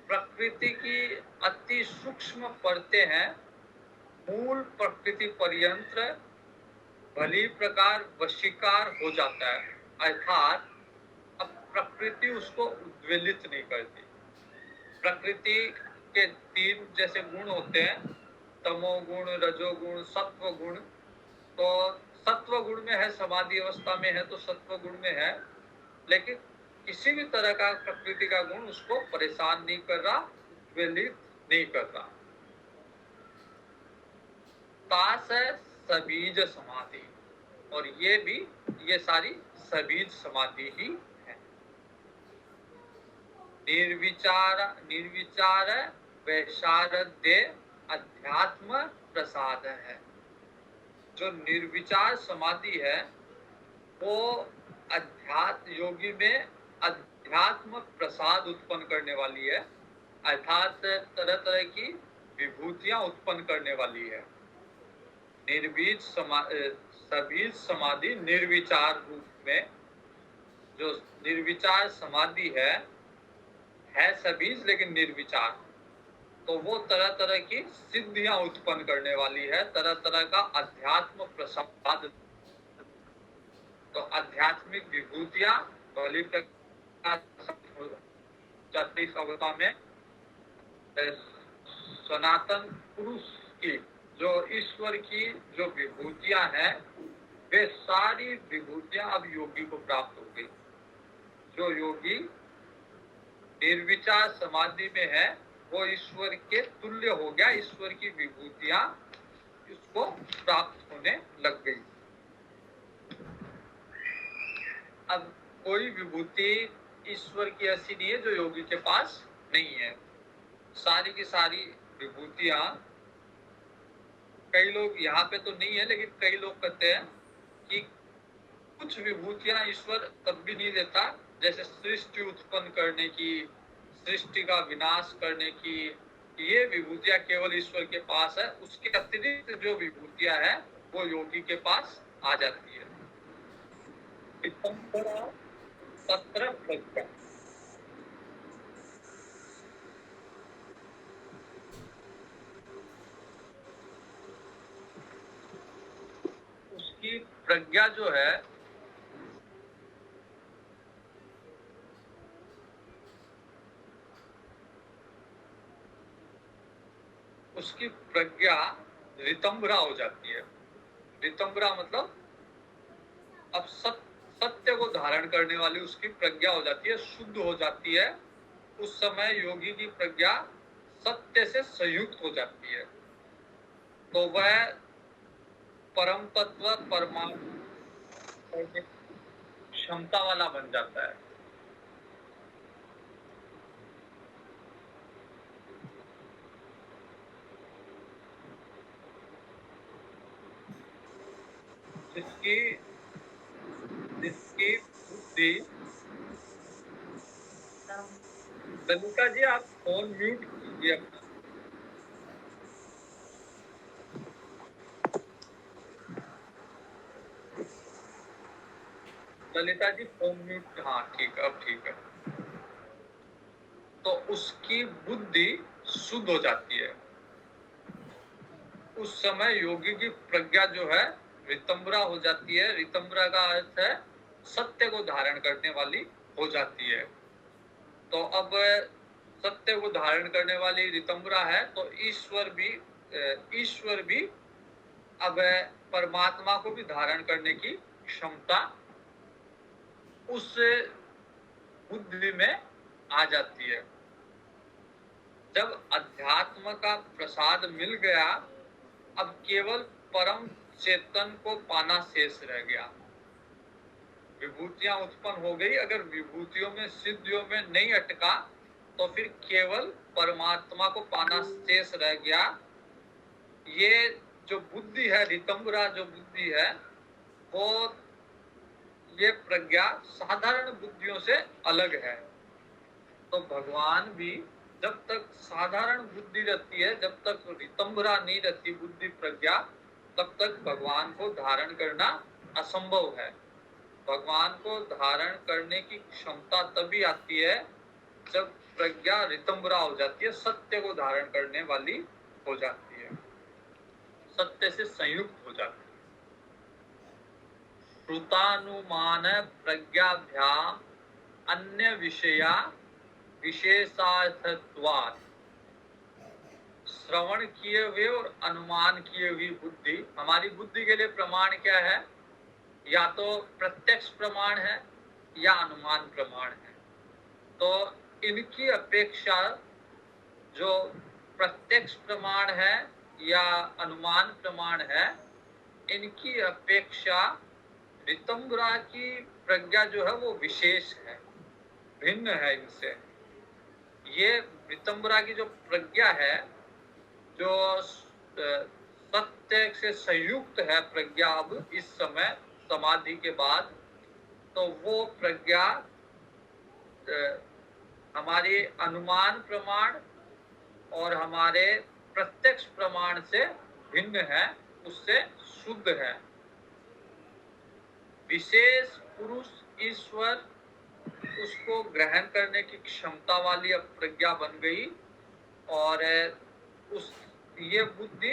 प्रकृति की अति सूक्ष्म परतें हैं, मूल प्रकृति पर्यंत भली प्रकार वशीकार हो जाता है। अर्थात अब प्रकृति उसको उद्वेलित नहीं करती। प्रकृति के तीन जैसे गुण होते हैं, तमोगुण, रजोगुण, सत्व गुण। तो सत्व गुण में है, समाधि अवस्था में है तो सत्व गुण में है, लेकिन किसी भी तरह का प्रकृति का गुण उसको परेशान नहीं कर रहा, उद्वेलित नहीं कर रहा। तास है सबीज समाधि, और ये सारी सबीज समाधि ही है। निर्विचार वैशारद्य अध्यात्म प्रसाद है। जो निर्विचार समाधि है वो अध्यात्म योगी में अध्यात्म प्रसाद उत्पन्न करने वाली है, अर्थात तरह तरह की विभूतियां उत्पन्न करने वाली है। सबीज समाधि निर्विचार रूप में, जो निर्विचार समाधि है सबीज लेकिन निर्विचार, तो वो तरह तरह की सिद्धियां उत्पन्न करने वाली है, तरह तरह का अध्यात्म प्रसाद। तो आध्यात्मिक विभूतियां भली प्रकार अवस्था में सनातन पुरुष की, जो ईश्वर की जो विभूतियां हैं, वे सारी विभूतियां अब योगी को प्राप्त हो गई। जो योगी निर्विचार समाधि में है वो ईश्वर के तुल्य हो गया, ईश्वर की विभूतियां उसको प्राप्त होने लग गई। अब कोई विभूति ईश्वर की ऐसी नहीं है जो योगी के पास नहीं है। सारी की सारी विभूतियां, कई लोग यहाँ पे तो नहीं है लेकिन कई लोग कहते हैं कि कुछ विभूतियां ईश्वर तब भी नहीं देता, जैसे सृष्टि उत्पन्न करने की, सृष्टि का विनाश करने की, ये विभूतियां केवल ईश्वर के पास है। उसके अतिरिक्त जो विभूतियां है वो योगी के पास आ जाती है। सत्र प्रज्ञा, उसकी प्रज्ञा जो है उसकी प्रज्ञा रितंबरा हो जाती है। रितंबरा मतलब अब सत्य को धारण करने वाली उसकी प्रज्ञा हो जाती है, शुद्ध हो जाती है। उस समय योगी की प्रज्ञा सत्य से संयुक्त हो जाती है, तो वह परम तत्व परमात्मा क्षमता वाला बन जाता है। जिसकी बुद्धि, ललिता जी आप फोन म्यूट कीजिए अपना। ललिता जी फोन म्यूट, हाँ ठीक है, अब ठीक है। तो उसकी बुद्धि शुद्ध हो जाती है। उस समय योगी की प्रज्ञा जो है रितंबरा हो जाती है। रितंबरा का अर्थ है सत्य को धारण करने वाली हो जाती है। तो अब सत्य को धारण करने वाली रितंबरा है, तो ईश्वर भी अब परमात्मा को भी धारण करने की क्षमता उस बुद्धि में आ जाती है। जब अध्यात्म का प्रसाद मिल गया, अब केवल परम चेतन को पाना शेष रह गया। विभूतियां उत्पन्न हो गई, अगर विभूतियों में सिद्धियों में नहीं अटका तो फिर केवल परमात्मा को पाना शेष रह गया। ये जो बुद्धि है, रितंबरा जो बुद्धि है, वो ये प्रज्ञा साधारण बुद्धियों से अलग है। तो भगवान भी जब तक साधारण बुद्धि रहती है, जब तक रितंबरा नहीं रहती बुद्धि प्रज्ञा, तब तक भगवान को धारण करना असंभव है। भगवान को धारण करने की क्षमता तभी आती है जब प्रज्ञा रितंबरा हो जाती है, सत्य को धारण करने वाली हो जाती है, सत्य से संयुक्त हो जाती है। श्रुतानुमान प्रज्ञाभ्याम अन्य विषया विशेषार्थत्वात्। श्रवण किए हुए और अनुमान किए हुई बुद्धि, हमारी बुद्धि के लिए प्रमाण क्या है? या तो प्रत्यक्ष प्रमाण है या अनुमान प्रमाण है। तो इनकी अपेक्षा जो प्रत्यक्ष प्रमाण है या अनुमान प्रमाण है, इनकी अपेक्षा रितंबरा की प्रज्ञा जो है वो विशेष है, भिन्न है इनसे। ये रितंबरा की जो प्रज्ञा है, जो सत्य से संयुक्त है प्रज्ञा अब इस समय समाधि के बाद, तो वो प्रज्ञा हमारी अनुमान प्रमाण और हमारे प्रत्यक्ष प्रमाण से भिन्न है, उससे शुद्ध है। विशेष पुरुष ईश्वर उसको ग्रहण करने की क्षमता वाली अब प्रज्ञा बन गई, और उस ये बुद्धि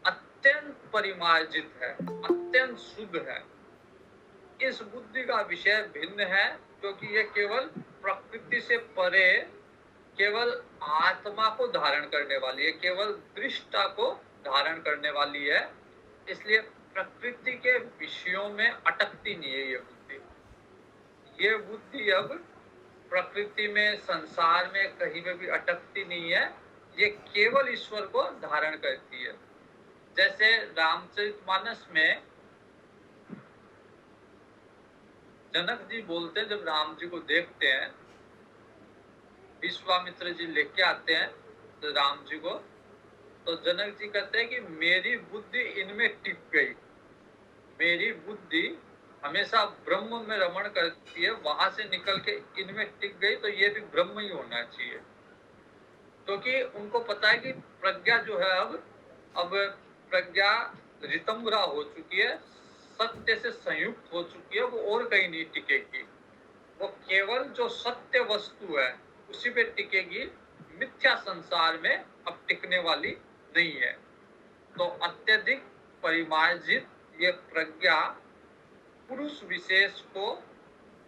अत्यंत परिमार्जित है, अत्यंत शुद्ध है। इस बुद्धि का विषय भिन्न है, क्योंकि ये केवल प्रकृति से परे केवल आत्मा को धारण करने वाली है, केवल दृष्टा को धारण करने वाली है। इसलिए प्रकृति के विषयों में अटकती नहीं है ये बुद्धि। ये बुद्धि अब प्रकृति में, संसार में कहीं में भी अटकती नहीं है, ये केवल ईश्वर को धारण करती है। जैसे रामचरितमानस में जनक जी बोलते हैं, जब राम जी को देखते हैं, विश्वामित्र जी लेके आते हैं तो राम जी को, तो जनक जी कहते हैं कि मेरी बुद्धि इनमें टिक गई, मेरी बुद्धि हमेशा ब्रह्म में रमण करती है, वहां से निकल के इनमें टिक गई, तो ये भी ब्रह्म ही होना चाहिए। क्योंकि उनको पता है कि प्रज्ञा जो है अब प्रज्ञा रितंबरा हो चुकी है, सत्य से संयुक्त हो चुकी है, वो और कहीं नहीं टिकेगी। वो केवल जो सत्य वस्तु है उसी पे टिकेगी, मिथ्या संसार में अब टिकने वाली नहीं है। तो अत्यधिक परिमार्जित ये प्रज्ञा पुरुष विशेष को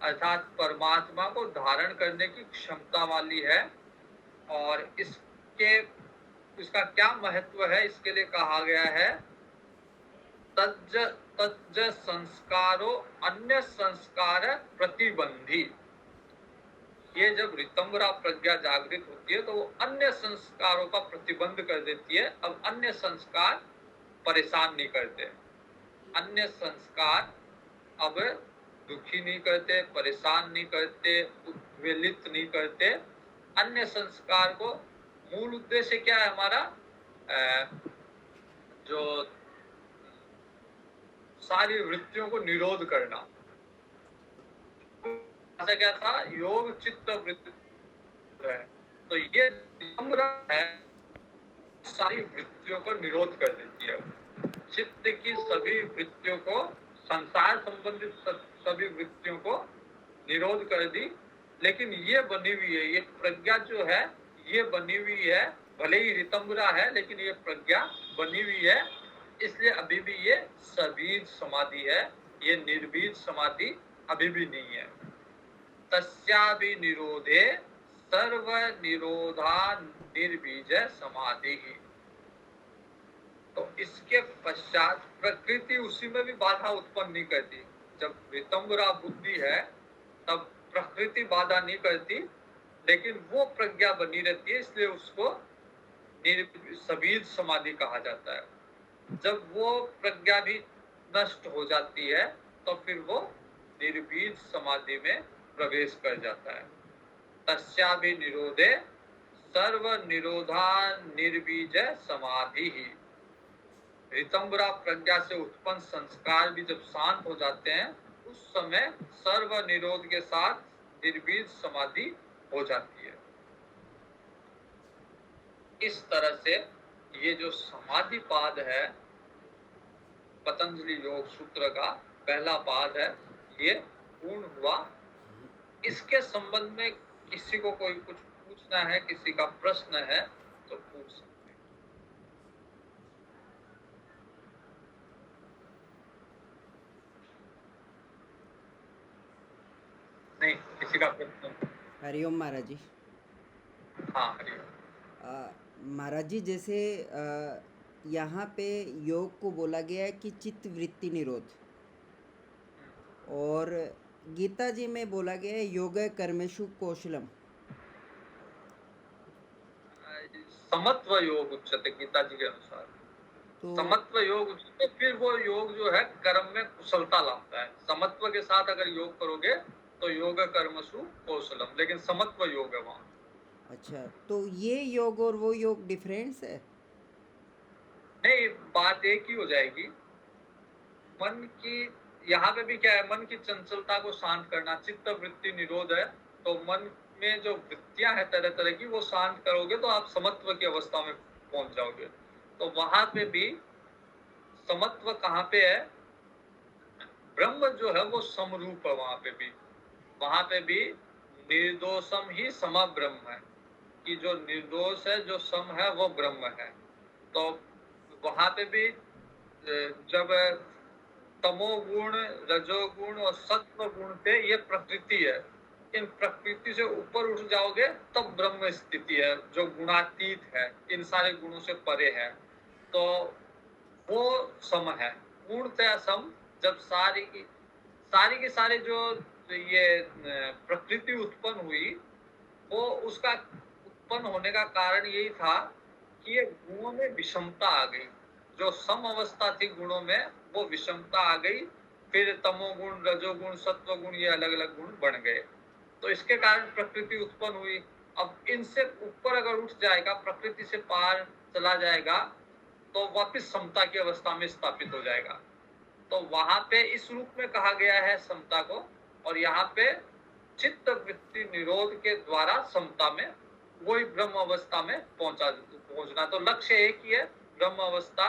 अर्थात परमात्मा को धारण करने की क्षमता वाली है। और इसका क्या महत्व है, इसके लिए कहा गया है तज्ज संस्कारो अन्य संस्कार प्रतिबंधी। ये जब रितंबरा प्रज्ञा जागृत होती है तो वो अन्य संस्कारों का प्रतिबंध कर देती है। अब अन्य संस्कार परेशान नहीं करते, अन्य संस्कार अब दुखी नहीं करते, परेशान नहीं करते, उद्वेलित नहीं करते। अन्य संस्कार को मूल उद्देश्य क्या है हमारा, जो सारी वृत्तियों को निरोध करना। ऐसा क्या था, योग चित्त वृत्ति है, तो ये है, सारी वृत्तियों को निरोध कर देती है। चित्त की सभी वृत्तियों को, संसार संबंधित सभी वृत्तियों को निरोध कर दी। लेकिन ये बनी हुई है, ये प्रज्ञा जो है ये बनी हुई है, भले ही रितंबरा है लेकिन ये प्रज्ञा बनी हुई है। इसलिए अभी भी ये सबीज समाधि है, ये निर्बीज समाधि अभी भी नहीं है। तस्याभि निरोधे सर्व निरोधा निर्बीज समाधि। तो इसके पश्चात प्रकृति उसी में भी बाधा उत्पन्न नहीं करती। जब रितंबरा बुद्धि है तब प्रकृति बाधा नहीं करती, लेकिन वो प्रज्ञा बनी रहती है, इसलिए उसको सबीज समाधि कहा जाता है। जब वो प्रज्ञा भी नष्ट हो जाती है तो फिर वो निर्बीज समाधि में प्रवेश कर जाता है। तस्याभि निरोधे सर्व निरोधा निर्बीज समाधि ही। ऋतंबरा प्रज्ञा से उत्पन्न संस्कार भी जब शांत हो जाते हैं, उस समय सर्व निरोध के साथ निर्बीज समाधि हो जाती है। इस तरह से ये जो समाधि पाद है पतंजलि योग सूत्र का पहला पाद है, ये पूर्ण हुआ। इसके संबंध में किसी को कोई कुछ पूछना है, किसी का प्रश्न है तो पूछ सकते हैं। नहीं, किसी का प्रश्न? हरिओम महाराज जी। हाँ, हरिओम। महाराज जी, जैसे यहाँ पे योग को बोला गया है कि चित्त वृत्ति निरोध, और गीता जी में बोला गया है योग कर्मेषु कौशलम। समत्व योग उच्चते गीता जी के अनुसार। तो समत्व योग उच्चते, फिर वो योग जो है कर्म में कुशलता लाता है। समत्व के साथ अगर योग करोगे तो योग कर्मसु कौशलम, लेकिन समत्व योग है वहां। अच्छा, तो ये योग और वो योग डिफरेंस है? नहीं, बात एक ही हो जाएगी। मन की यहाँ पे भी क्या है, मन की चंचलता को शांत करना, चित्त वृत्ति निरोध है। तो मन में जो वृत्तियां हैं तरह तरह की, वो शांत करोगे तो आप समत्व की अवस्था में पहुंच जाओगे। तो वहां पे भी समत्व कहाँ पे है? ब्रह्म जो है वो समरूप है। वहां पे भी निर्दोषम ही सम ब्रह्म है, कि जो निर्दोष है, जो सम है, वो ब्रह्म है। तो वहां पे भी जब तमोगुण, रजोगुण और सत्व गुण पे ये प्रकृति है, इन प्रकृति से ऊपर उठ जाओगे तब ब्रह्म स्थिति है, जो गुणातीत है, इन सारे गुणों से परे है। तो वो सम है, पूर्णतया सम। जब सारी की सारी जो ये प्रकृति उत्पन्न हुई, वो उसका उत्पन्न होने का कारण यही था कि ये गुणों में विषमता आ गई। जो सम अवस्था थी गुणों में, वो विषमता आ गई। फिर तमोगुण, रजोगुण, सत्वगुण, ये अलग अलग गुण बन गए। तो इसके कारण प्रकृति उत्पन्न हुई। अब इनसे ऊपर अगर उठ जाएगा, प्रकृति से पार चला जाएगा, तो वापस समता की अवस्था में स्थापित हो जाएगा। तो वहां पे इस रूप में कहा गया है समता को, और यहाँ पे चित्त वृत्ति निरोध के द्वारा समता में, वही ब्रह्म अवस्था में पहुंचना। तो लक्ष्य एक ही है, ब्रह्म अवस्था।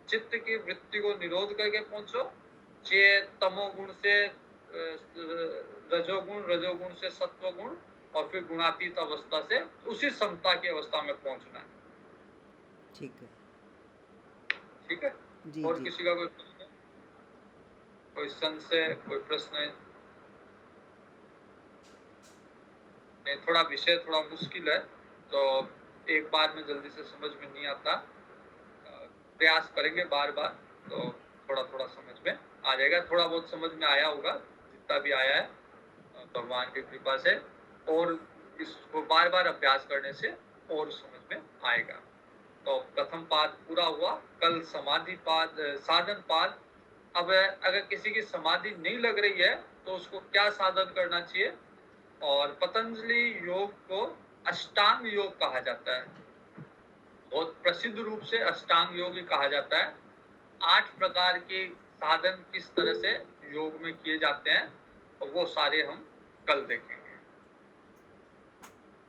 चित्त की वृत्ति को निरोध करके पहुंचो, ये तमोगुण से रजोगुण, रजोगुण से सत्वगुण, और फिर गुणातीत अवस्था से उसी समता की अवस्था में पहुंचना है। ठीक है। ठीक है। जी और जी। किसी का कोई प्रश्न, कोई संशय, कोई प्रश्न? थोड़ा विषय थोड़ा मुश्किल है, तो एक बार में जल्दी से समझ में नहीं आता। प्रयास करेंगे बार बार, तो थोड़ा थोड़ा समझ में आ जाएगा। थोड़ा बहुत समझ में आया होगा, जितना भी आया है भगवान की कृपा से, और इसको बार बार अभ्यास करने से और समझ में आएगा। तो प्रथम पाद पूरा हुआ। कल समाधि पाद, साधन पाद। अब अगर किसी की समाधि नहीं लग रही है तो उसको क्या साधन करना चाहिए? और पतंजलि योग को अष्टांग योग कहा जाता है, बहुत प्रसिद्ध रूप से अष्टांग योग ही कहा जाता है। 8 प्रकार के साधन किस तरह से योग में किए जाते हैं, और वो सारे हम कल देखेंगे।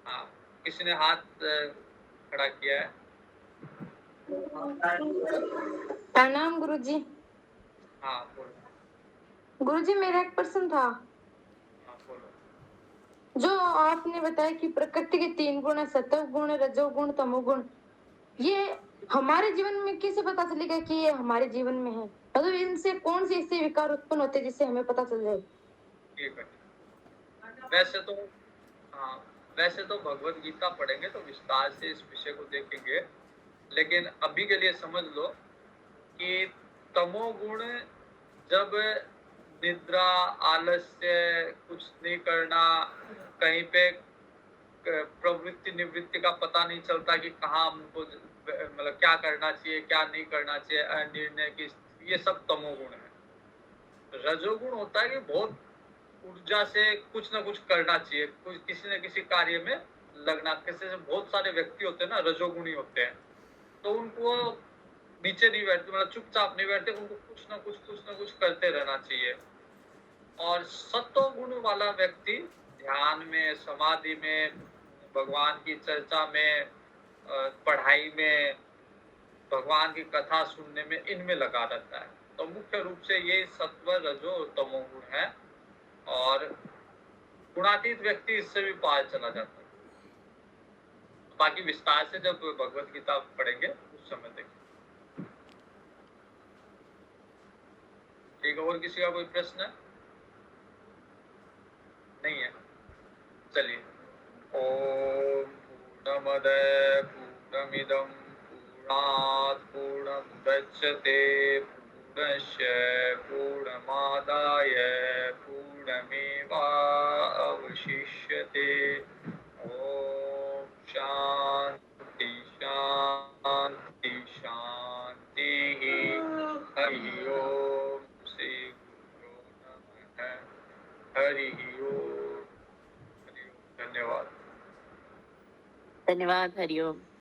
हाँ, किसी ने हाथ खड़ा किया है? प्रणाम गुरुजी। हाँ बोलो। गुरुजी, मेरा एक प्रश्न था। हाँ बोलो। जो आपने बताया कि प्रकृति के 3 गुण है, सत्व गुण, रजोगुण, तमोगुण, ये हमारे जीवन में कैसे पता चलेगा कि ये हमारे जीवन में है? मतलब इनसे कौन से ऐसे विकार उत्पन्न होते हैं जिससे हमें पता चल जाए? ठीक है। वैसे तो हाँ, वैसे तो भगवत गीता पढ़ेंगे तो विस्तार से इस विषय को देखेंगे, लेकिन अभी के लिए समझ लो कि तमोगुण जब निद्रा, आलस्य, कुछ नहीं करना, कहीं पे प्रवृत्ति निवृत्ति का पता नहीं चलता कि कहाँ हमको मतलब क्या करना चाहिए, क्या नहीं करना चाहिए, अनिर्णय की, ये सब तमोगुण है। रजोगुण होता है कि बहुत ऊर्जा से कुछ ना कुछ करना चाहिए, कुछ किसी न किसी कार्य में लगना। किसी से बहुत सारे व्यक्ति होते हैं ना, रजोगुणी होते हैं, तो उनको नीचे नहीं बैठते, मतलब चुपचाप नहीं बैठते, उनको कुछ ना कुछ करते रहना चाहिए। और सत्वगुण वाला व्यक्ति ध्यान में, समाधि में, भगवान की चर्चा में, पढ़ाई में, भगवान की कथा सुनने में, इनमें लगा रहता है। तो मुख्य रूप से ये सत्व, रजो और तमोगुण है। और गुणातीत व्यक्ति इससे भी पार चला जाता है। बाकी विस्तार से जब भगवत गीता पढ़ेंगे उस समय देखेंगे। ठीक है, और किसी का कोई प्रश्न है? नहीं है? चलिए। ओम पूर्णमद पूर्णमिदं पूर्णात् पूर्णमुदच्यते पूर्णस्य पूर्णमादाय पूर्णमेवावशिष्यते। ओम शांति शांति शांति। हरि ओम। श्री गुरुभ्यो नमः। हरि ओम। धन्यवाद। धन्यवाद। हरिओम।